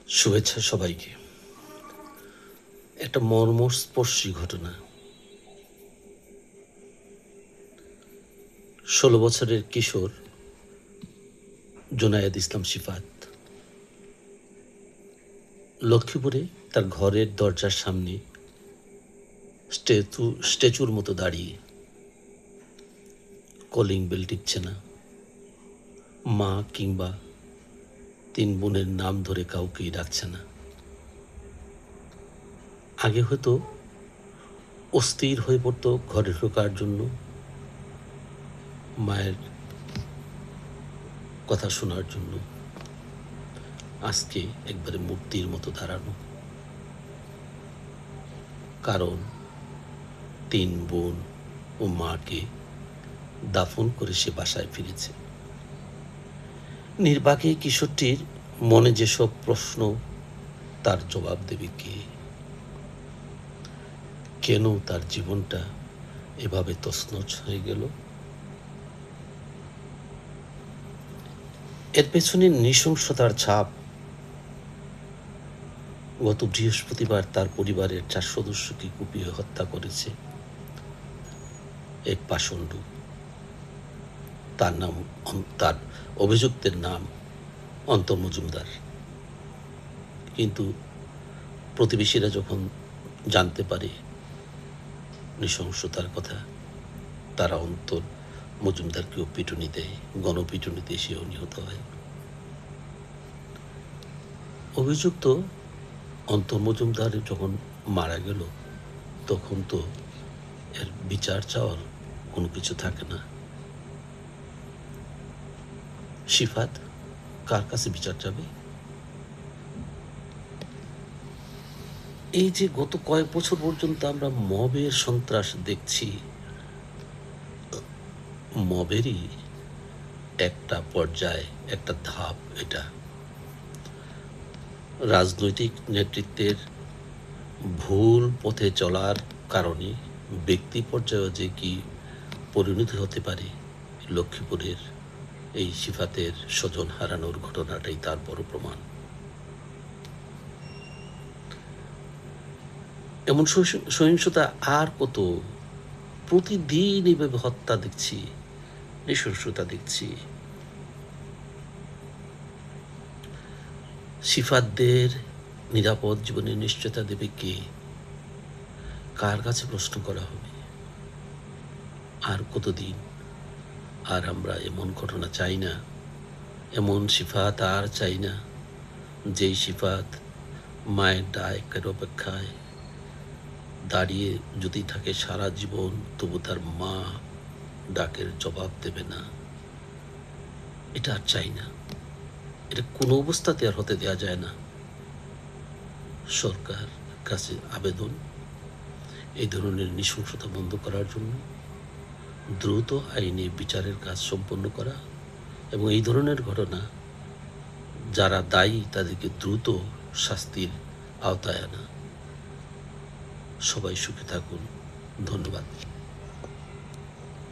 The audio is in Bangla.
শুভেচ্ছা সবাইকে। একটা মর্মস্পর্শী ঘটনা। ১৬ বছরের কিশোর জুনায়েদ ইসলাম শিফাত লক্ষ্মীপুরে তার ঘরের দরজার সামনে স্ট্যাচুর মতো দাঁড়িয়ে কলিং বেল টিপছে না। মা কিংবা ৩ বোনের নাম ধরে কাউকেই ডাকছে না। আগে হয়তো অস্থির হয়ে পড়তো ঘরে ঢোকার জন্য, মায়ের কথা শোনার জন্য। আজকে একবারে মূর্তির মতো দাঁড়ানো, কারণ ৩ বোন ও মাকে দাফন করে সে বাসায় ফিরেছে। নির্বাকে কিশোরটির মনে যেসব প্রশ্ন, তার জবাব দেবে কে? কেন তার জীবনটা এভাবে তছনছ হয়ে গেল? এর পেছনে নৃশংসতার ছাপ। গত বৃহস্পতিবার তার পরিবারের ৪ সদস্যকে কুপিয়ে হত্যা করেছে এক পাষণ্ড। তার অভিযুক্তের নাম অন্তর মজুমদার। কিন্তু প্রতিবেশীরা যখন জানতে পারে নৃশংসতার কথা, তারা অন্তর মজুমদারকেও পিটুনি দেয়। গণপিটুনিতে সেও নিহত হয়। অভিযুক্ত অন্তর মজুমদার যখন মারা গেল, তখন তো এর বিচার চাওয়ার কোনো কিছু থাকে না। শিফাত কার কাছে বিচার চাবে? এই যে গত কয়েক বছর পর্যন্ত আমরা মবের সন্ত্রাস দেখছি, মবেরই একটা পর্যায়, একটা ধাপ এটা। রাজনৈতিক নেতৃত্বের ভুল পথে চলার কারণে ব্যক্তি পর্যায়ে যে কি পরিণতি হতে পারে, লক্ষ্মীপুরের এই শিফাতের স্বজন হারানোর ঘটনাটাই তার বড় প্রমাণ। এমন সহিংসতা আর কত? প্রতিদিন এইভাবে হত্যা দেখছি, নৃশংসতা দেখছি। শিফাতদের নিরাপদ জীবনের নিশ্চয়তা দেবে কে? কার কাছে প্রশ্ন করা হবে? আর কতদিন? আর আমরা এমন ঘটনা চাই না, এমন শিফাত আর চাই না, যেই শিফাত মায়ের ডাকের অপেক্ষায় দাঁড়িয়ে যদি থাকে সারা জীবন, তবু তার মা ডাকের জবাব দেবে না। এটা আর চাই না। এটা কোনো অবস্থাতে আর হতে দেওয়া যায় না। সরকার কাছে আবেদন, এই ধরনের নৃশংসতা বন্ধ করার জন্য দ্রুত আইনি বিচারের কাজ সম্পন্ন করা, এবং এই ধরনের ঘটনা যারা দায়ী তাদেরকে দ্রুত শাস্তির আওতায় আনা। সবাই সুখে থাকুন। ধন্যবাদ।